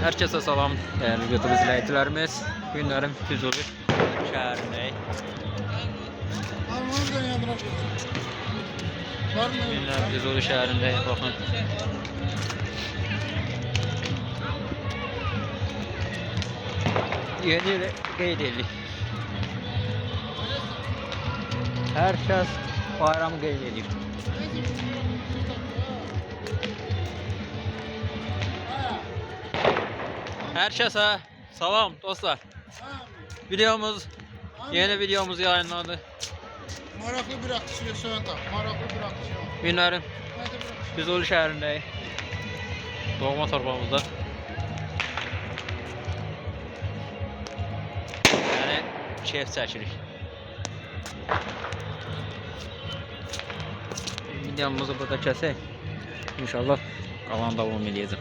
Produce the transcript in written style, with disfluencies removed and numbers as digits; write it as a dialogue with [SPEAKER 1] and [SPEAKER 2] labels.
[SPEAKER 1] Herkese salam, değerli YouTube izleyicilerimiz. Günlerim Füzuli şəhərindəyik. Günlerim Füzuli şəhərindəyik, baxın. Yeni ili qeyd edirik. Hər kəs bayramı qeyd edir. Herkese salam dostlar. Yeni videomuz yayınlandı.
[SPEAKER 2] Maraklı bir akışıyor şu anda. Maraklı bir akışıyor.
[SPEAKER 1] Günlerim Füzuli şəhərindəyik. Doğma torbamızda. Yani keyif çəkirik. Videomuzu burada kəsək. İnşallah qalan davam edəcəm.